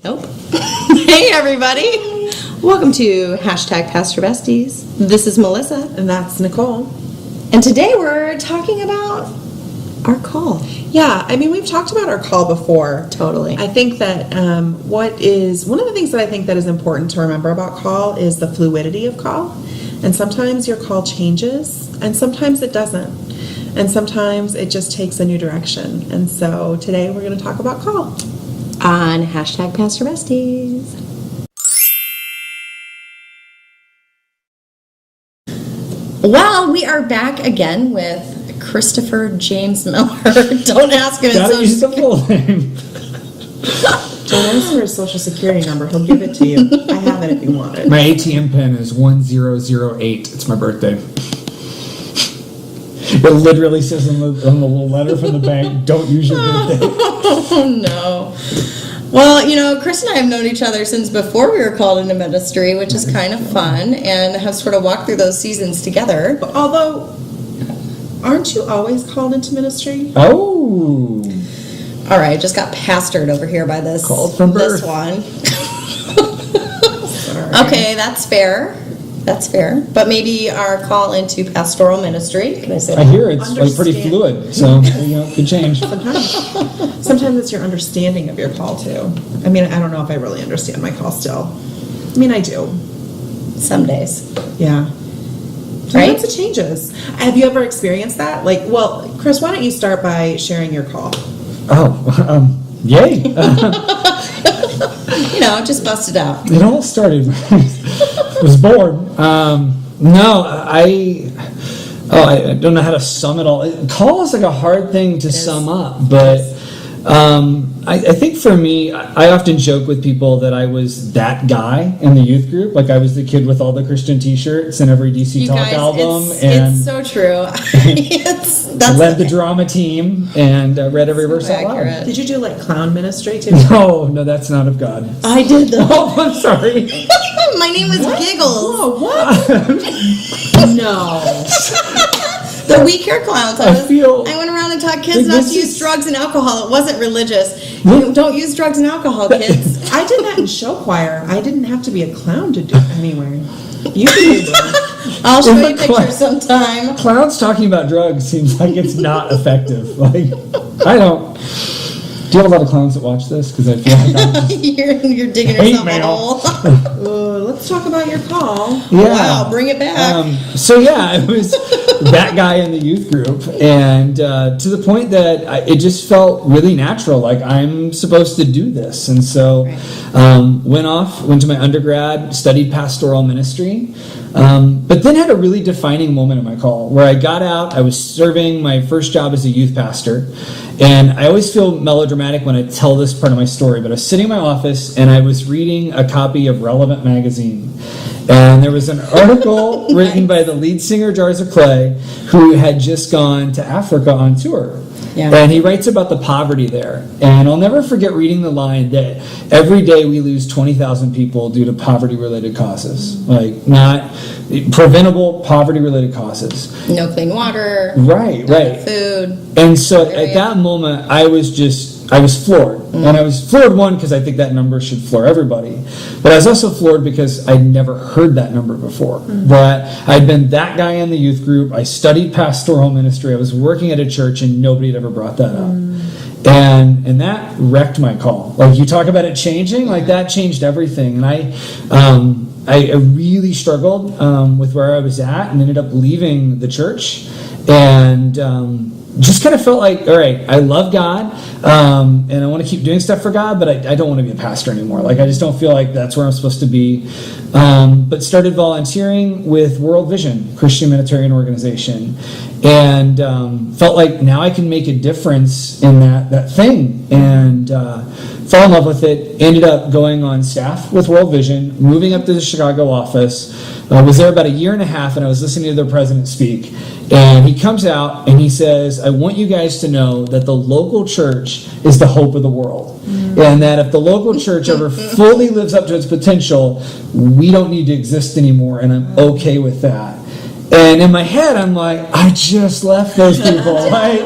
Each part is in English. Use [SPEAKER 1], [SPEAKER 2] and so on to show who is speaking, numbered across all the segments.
[SPEAKER 1] Nope. Hey, everybody. Welcome to #Pastor Besties. This is Melissa.
[SPEAKER 2] And that's Nicole.
[SPEAKER 1] And today we're talking about our call.
[SPEAKER 2] Yeah, I mean, we've talked about our call before.
[SPEAKER 1] Totally.
[SPEAKER 2] I think that one of the things that I think that is important to remember about call is the fluidity of call. And sometimes your call changes, and sometimes it doesn't. And sometimes it just takes a new direction. And so today we're going to talk about call.
[SPEAKER 1] On #Pastor Besties. Well, we are back again with Christopher James Miller. Don't ask him.
[SPEAKER 3] Gotta use the full name.
[SPEAKER 2] Don't ask for his social security number. He'll give it to you. I have it if you want it.
[SPEAKER 3] My ATM pin is 1008. It's my birthday. It literally says on the little letter from the bank, don't use your birthday.
[SPEAKER 1] Oh, no. Well, you know, Chris and I have known each other since before we were called into ministry, which is kind of fun, and have sort of walked through those seasons together.
[SPEAKER 2] Although, aren't you always called into ministry?
[SPEAKER 3] Oh.
[SPEAKER 1] All right, just got pastored over here by this,
[SPEAKER 3] Called from birth.
[SPEAKER 1] this one. Okay, that's fair. That's fair. But maybe our call into pastoral ministry. Can I say that?
[SPEAKER 3] I hear it's like pretty fluid, so could change.
[SPEAKER 2] Sometimes it's your understanding of your call too. I mean, I don't know if I really understand my call still. I mean, I do.
[SPEAKER 1] Some days.
[SPEAKER 2] Yeah.
[SPEAKER 1] Right?
[SPEAKER 2] Sometimes it changes. Have you ever experienced that? Like, well, Chris, why don't you start by sharing your call?
[SPEAKER 3] Oh, yay.
[SPEAKER 1] You know, just bust it out.
[SPEAKER 3] It all started when I was bored. I don't know how to sum it all. Call is like a hard thing to sum up, but I think for me, I often joke with people that I was that guy in the youth group. Like I was the kid with all the Christian T-shirts and every DC
[SPEAKER 1] You
[SPEAKER 3] Talk
[SPEAKER 1] guys,
[SPEAKER 3] album,
[SPEAKER 1] it's so true.
[SPEAKER 3] led the drama team and read every verse out loud.
[SPEAKER 1] accurate.
[SPEAKER 2] Did you do like clown ministry too?
[SPEAKER 3] No, that's not of God.
[SPEAKER 1] I did though.
[SPEAKER 3] Oh, I'm sorry.
[SPEAKER 1] My name was Giggles.
[SPEAKER 2] Oh, what? No.
[SPEAKER 1] The We Care Clowns. I went around and taught kids
[SPEAKER 3] like
[SPEAKER 1] not to use drugs and alcohol. It wasn't religious. You don't use drugs and alcohol, kids.
[SPEAKER 2] I did that in show choir. I didn't have to be a clown to do it anyway. You can do that.
[SPEAKER 1] I'll show you pictures sometime.
[SPEAKER 3] Clowns talking about drugs seems like it's not effective. Like, I don't. Do you have a lot of clowns that watch this? Because I feel like I'm just
[SPEAKER 1] you're digging
[SPEAKER 3] hate
[SPEAKER 1] yourself a
[SPEAKER 3] mail.
[SPEAKER 1] hole.
[SPEAKER 2] Let's talk about your call.
[SPEAKER 3] Yeah.
[SPEAKER 1] Wow, bring it back.
[SPEAKER 3] I was that guy in the youth group, and to the point that it just felt really natural. Like I'm supposed to do this, and so went to my undergrad, studied pastoral ministry. But then had a really defining moment in my call where I got out. I was serving my first job as a youth pastor, and I always feel melodramatic when I tell this part of my story, but I was sitting in my office and I was reading a copy of Relevant magazine, and there was an article written by the lead singer Jars of Clay, who had just gone to Africa on tour.
[SPEAKER 1] Yeah.
[SPEAKER 3] And he writes about the poverty there. And I'll never forget reading the line that every day we lose 20,000 people due to poverty-related causes. Like, not preventable poverty-related causes.
[SPEAKER 1] No clean water.
[SPEAKER 3] Right.
[SPEAKER 1] Food.
[SPEAKER 3] And so at that moment, I was floored. And I was floored, one, because I think that number should floor everybody. But I was also floored because I'd never heard that number before. That I'd been that guy in the youth group. I studied pastoral ministry. I was working at a church, and nobody had ever brought that up. And that wrecked my call. Like, you talk about it changing, like that changed everything. And I really struggled with where I was at and ended up leaving the church. And just kind of felt like, all right, I love God, and I want to keep doing stuff for God, but I don't want to be a pastor anymore. Like, I just don't feel like that's where I'm supposed to be. But started volunteering with World Vision, Christian humanitarian organization, and felt like now I can make a difference in that thing, and fell in love with it. Ended up going on staff with World Vision, moving up to the Chicago office. I was there about a year and a half, and I was listening to their president speak. And he comes out and he says, I want you guys to know that the local church is the hope of the world. And that if the local church ever fully lives up to its potential, we don't need to exist anymore, and I'm okay with that. And in my head, I'm like, I just left those people. Like,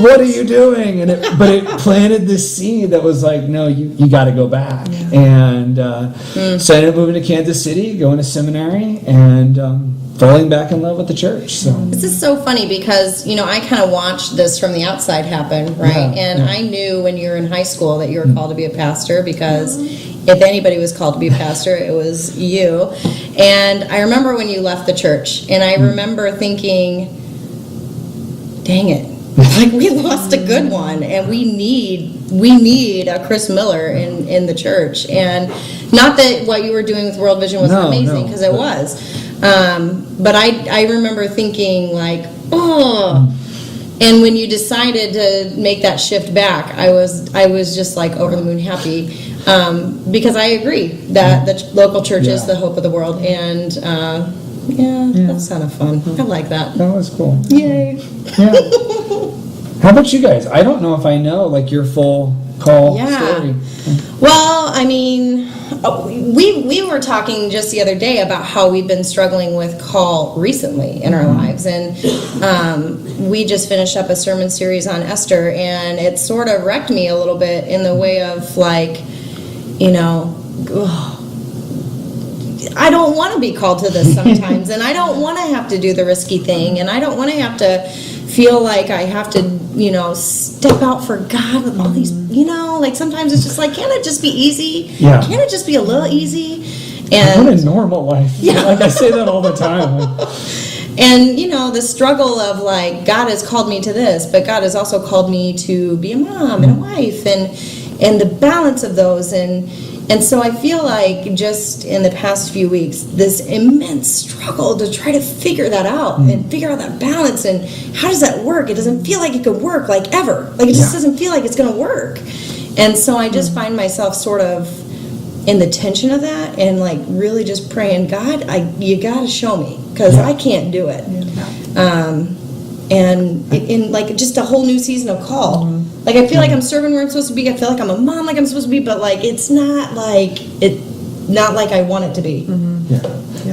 [SPEAKER 3] what are you doing? But it planted this seed that was like, no, you got to go back. And so I ended up moving to Kansas City, going to seminary, and falling back in love with the church. So
[SPEAKER 1] this is so funny because, I kind of watched this from the outside happen, right? I knew when you were in high school that you were called to be a pastor, because if anybody was called to be a pastor, it was you. And I remember when you left the church, and I remember thinking, dang it, like we lost a good one, and we need a Chris Miller in the church. And not that what you were doing with World Vision wasn't amazing, because it was. But I remember thinking like, and when you decided to make that shift back, I was just like over the moon happy, because I agree that the local church is the hope of the world, and that's kind of fun. I like that.
[SPEAKER 3] That was cool.
[SPEAKER 1] Yay.
[SPEAKER 3] Yeah. How about you guys? I don't know if I know like your full call story.
[SPEAKER 1] Well, I mean, we were talking just the other day about how we've been struggling with call recently in our lives, and we just finished up a sermon series on Esther, and it sort of wrecked me a little bit in the way of like, I don't want to be called to this sometimes, and I don't want to have to do the risky thing, and I don't want to have to feel like I have to, step out for God with all these, like sometimes it's just like, can't it just be easy?
[SPEAKER 3] Yeah.
[SPEAKER 1] Can't it just be a little easy? And
[SPEAKER 3] what a normal life. Yeah. Like I say that all the time.
[SPEAKER 1] And, the struggle of like, God has called me to this, but God has also called me to be a mom and a wife, and the balance of those. And so I feel like just in the past few weeks, this immense struggle to try to figure that out and figure out that balance, and how does that work? It doesn't feel like it could work like ever. Like it just doesn't feel like it's going to work. And so I just find myself sort of in the tension of that, and like really just praying, God, you got to show me, because I can't do it. And in like just a whole new season of call. Like I feel like I'm serving where I'm supposed to be. I feel like I'm a mom like I'm supposed to be, but like it's not like I want it to be.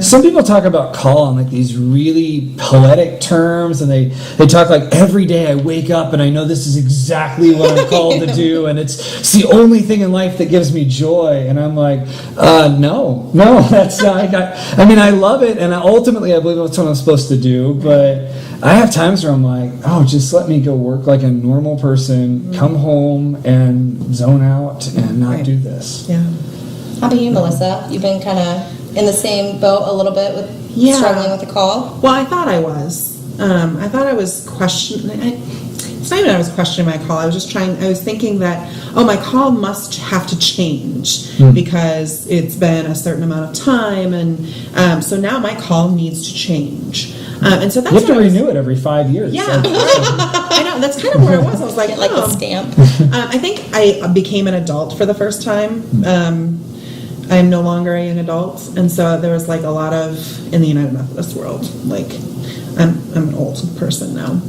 [SPEAKER 3] Some people talk about call on like these really poetic terms, and they talk like every day I wake up and I know this is exactly what I'm called to do, and it's the only thing in life that gives me joy. And I'm like, no, that's not. I love it, and ultimately I believe that's what I'm supposed to do, but I have times where I'm like, just let me go work like a normal person, come home and zone out and not do this.
[SPEAKER 2] Yeah.
[SPEAKER 1] How about you, Melissa? You've been kind of in the same boat a little bit with struggling with the call?
[SPEAKER 2] Well, I thought I was. I thought I was questioning. It's not even I was questioning my call. I was thinking that, my call must have to change because it's been a certain amount of time, and so now my call needs to change. And so that's
[SPEAKER 3] you have to renew it every 5 years.
[SPEAKER 2] Yeah, I know. That's kind of where I was. I was like,
[SPEAKER 1] like a stamp.
[SPEAKER 2] I think I became an adult for the first time. I'm no longer a young adult, and so there was like a lot of in the United Methodist world. Like, I'm an old person now.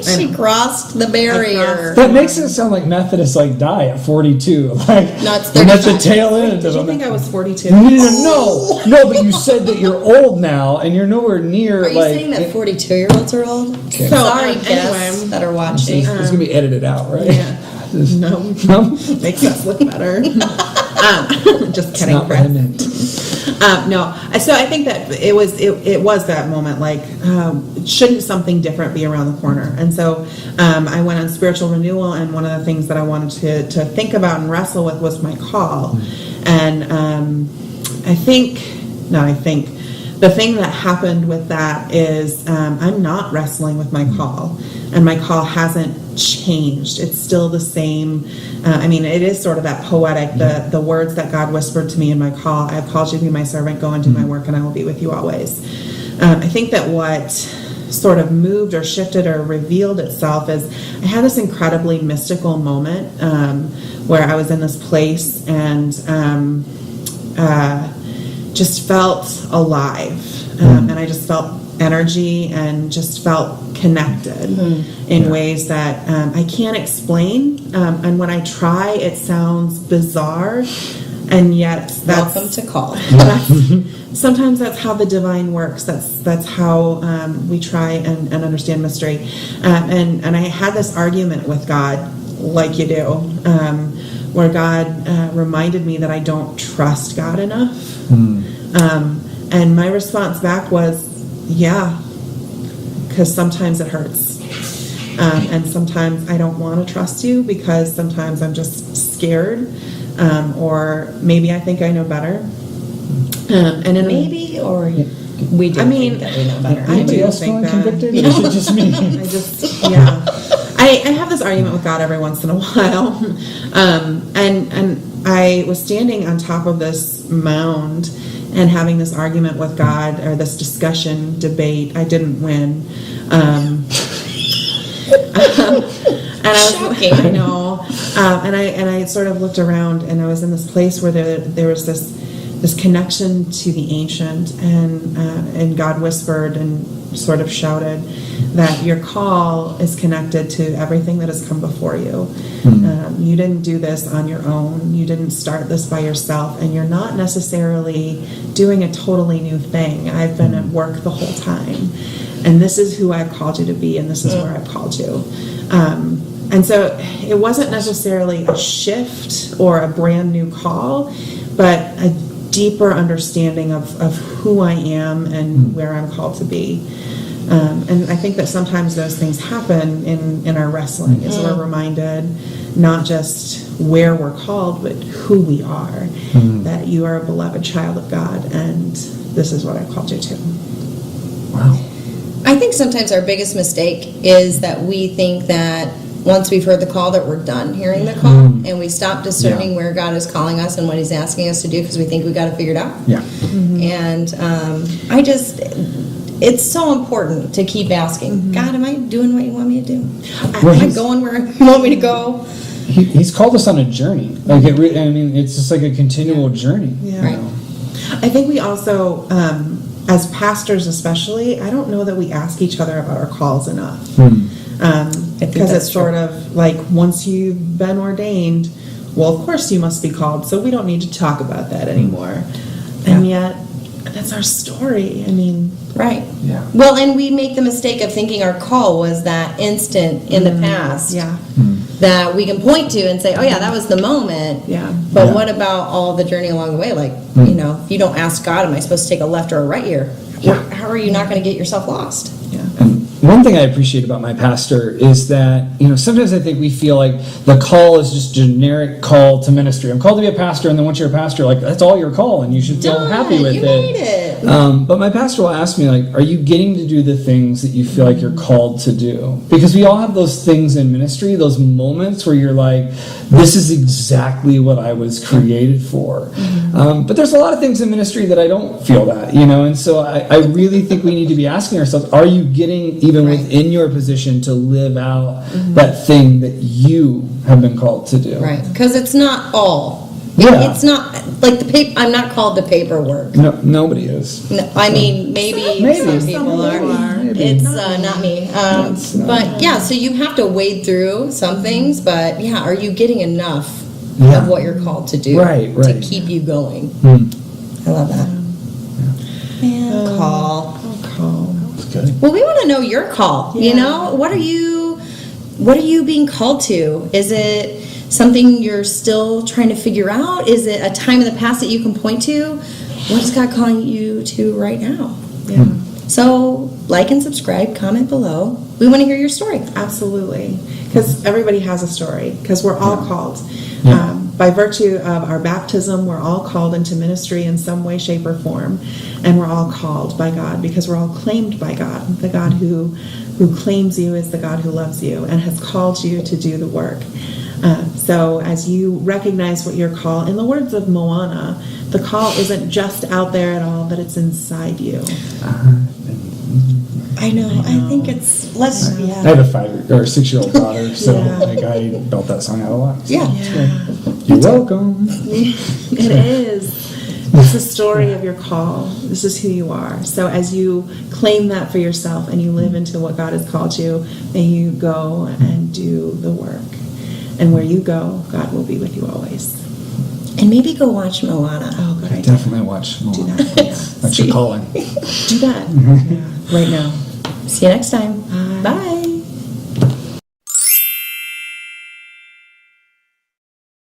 [SPEAKER 1] She crossed the barrier.
[SPEAKER 3] That makes it sound like Methodists like die at 42. Like
[SPEAKER 1] No, it's
[SPEAKER 3] and that's the
[SPEAKER 1] 35.
[SPEAKER 3] tail end.
[SPEAKER 2] Did you think I was 42?
[SPEAKER 3] No, but you said that you're old now, and you're nowhere near.
[SPEAKER 1] Are you saying that 42-year-olds are old?
[SPEAKER 3] Okay.
[SPEAKER 2] So,
[SPEAKER 1] Sorry, guests
[SPEAKER 2] anyway.
[SPEAKER 1] that are watching.
[SPEAKER 3] It's gonna be edited out, right?
[SPEAKER 2] Yeah. No, makes us look better. Just kidding,
[SPEAKER 3] Not what I
[SPEAKER 2] Chris.
[SPEAKER 3] meant.
[SPEAKER 2] No, so I think that it was that moment, like, shouldn't something different be around the corner? And so I went on spiritual renewal, and one of the things that I wanted to think about and wrestle with was my call. And I think the thing that happened with that is I'm not wrestling with my call, and my call hasn't changed. It's still the same. It is sort of that poetic, the words that God whispered to me in my call. I have called you to be my servant, go and do my work, and I will be with you always. I think that what sort of moved or shifted or revealed itself is I had this incredibly mystical moment where I was in this place and just felt alive, and I just felt energy and just felt connected in ways that I can't explain, and when I try it sounds bizarre, And yet, that's
[SPEAKER 1] Welcome to call.
[SPEAKER 2] sometimes that's how the divine works. That's how we try and understand mystery. And I had this argument with God, like you do, where God reminded me that I don't trust God enough. And my response back was, yeah, because sometimes it hurts. And sometimes I don't want to trust you because sometimes I'm just scared. Or maybe I think I know better. And in
[SPEAKER 1] Maybe, or we do think that we know better.
[SPEAKER 2] I do
[SPEAKER 3] else
[SPEAKER 2] think
[SPEAKER 3] feeling
[SPEAKER 2] that.
[SPEAKER 3] convicted? Or is it just me?
[SPEAKER 2] I have this argument with God every once in a while. And I was standing on top of this mound and having this argument with God, or this discussion, debate. I didn't win. And
[SPEAKER 1] Shocking.
[SPEAKER 2] I know. And I sort of looked around, and I was in this place where there was this connection to the ancient, and God whispered and sort of shouted that your call is connected to everything that has come before you. You didn't do this on your own. You didn't start this by yourself, and you're not necessarily doing a totally new thing. I've been at work the whole time, and this is who I've called you to be, and this is where I've called you. And so it wasn't necessarily a shift or a brand new call, but a deeper understanding of who I am and where I'm called to be. And I think that sometimes those things happen in our wrestling, as we're reminded not just where we're called, but who we are, that you are a beloved child of God, and this is what I've called you to.
[SPEAKER 3] Wow.
[SPEAKER 1] I think sometimes our biggest mistake is that we think that once we've heard the call that we're done hearing the call, and we stop discerning where God is calling us and what He's asking us to do because we think we got to figure it out.
[SPEAKER 3] Yeah.
[SPEAKER 1] And it's so important to keep asking, God, am I doing what you want me to do? Am I going where you want me to go?
[SPEAKER 3] He's called us on a journey. Like it's just like a continual journey.
[SPEAKER 2] Yeah.
[SPEAKER 1] Right.
[SPEAKER 2] I think we also, as pastors especially, I don't know that we ask each other about our calls enough. Because it's sort of like, once you've been ordained, well, of course you must be called, so we don't need to talk about that anymore. And yet, that's our story. I mean,
[SPEAKER 1] Right.
[SPEAKER 3] Yeah.
[SPEAKER 1] Well, and we make the mistake of thinking our call was that instant in the past.
[SPEAKER 2] yeah.
[SPEAKER 1] That we can point to and say, oh yeah, that was the moment.
[SPEAKER 2] Yeah.
[SPEAKER 1] But
[SPEAKER 3] Yeah.
[SPEAKER 1] what about all the journey along the way? Like, you know, if you don't ask God, am I supposed to take a left or a right here? How are you not going to get yourself lost?
[SPEAKER 2] Yeah.
[SPEAKER 3] And one thing I appreciate about my pastor is that, sometimes I think we feel like the call is just generic call to ministry. I'm called to be a pastor, and then once you're a pastor, like, that's all your call, and you should feel happy with
[SPEAKER 1] you
[SPEAKER 3] it.
[SPEAKER 1] made it.
[SPEAKER 3] But my pastor will ask me, like, are you getting to do the things that you feel like you're called to do? Because we all have those things in ministry, those moments where you're like, this is exactly what I was created for. But there's a lot of things in ministry that I don't feel that, and so I really think we need to be asking ourselves, are you getting, even within your position, to live out that thing that you have been called to do?
[SPEAKER 1] Right. Because it's not all.
[SPEAKER 3] Yeah.
[SPEAKER 1] It's not like the paper. I'm not called to paperwork.
[SPEAKER 3] No, nobody is.
[SPEAKER 1] No, I mean, maybe some people are.
[SPEAKER 3] Maybe.
[SPEAKER 1] It's not me.
[SPEAKER 3] It's not
[SPEAKER 1] But yeah, so you have to wade through some things. But yeah, are you getting enough
[SPEAKER 3] Yeah.
[SPEAKER 1] of what you're called to do
[SPEAKER 3] Right.
[SPEAKER 1] to keep you going? I love that. Man, call.
[SPEAKER 2] Call.
[SPEAKER 3] That's good.
[SPEAKER 1] Well, we want to know your call. You
[SPEAKER 2] Yeah.
[SPEAKER 1] know, what are you being called to? Is it something you're still trying to figure out? Is it a time in the past that you can point to? What is God calling you to right now?
[SPEAKER 2] Yeah.
[SPEAKER 1] So, like and subscribe, comment below. We want to hear your story.
[SPEAKER 2] Absolutely. Because everybody has a story. Because we're all called.
[SPEAKER 3] Yeah.
[SPEAKER 2] By virtue of our baptism, we're all called into ministry in some way, shape, or form. And we're all called by God because we're all claimed by God. The God who claims you is the God who loves you and has called you to do the work. So as you recognize what your call, in the words of Moana, the call isn't just out there at all, but it's inside you.
[SPEAKER 1] I know. I think it's
[SPEAKER 3] I have a 5 or 6-year-old daughter, so like I belt that song out a lot. So.
[SPEAKER 1] Yeah.
[SPEAKER 3] You're welcome.
[SPEAKER 2] It is. It's the story of your call. This is who you are. So as you claim that for yourself and you live into what God has called you, may you go and do the work. And where you go, God will be with you always.
[SPEAKER 1] And maybe go watch Moana.
[SPEAKER 2] Oh, good idea.
[SPEAKER 3] Definitely watch more.
[SPEAKER 2] Do that. Yeah.
[SPEAKER 3] That's your calling.
[SPEAKER 2] Do that. Yeah. Right now.
[SPEAKER 1] See you next time. Bye.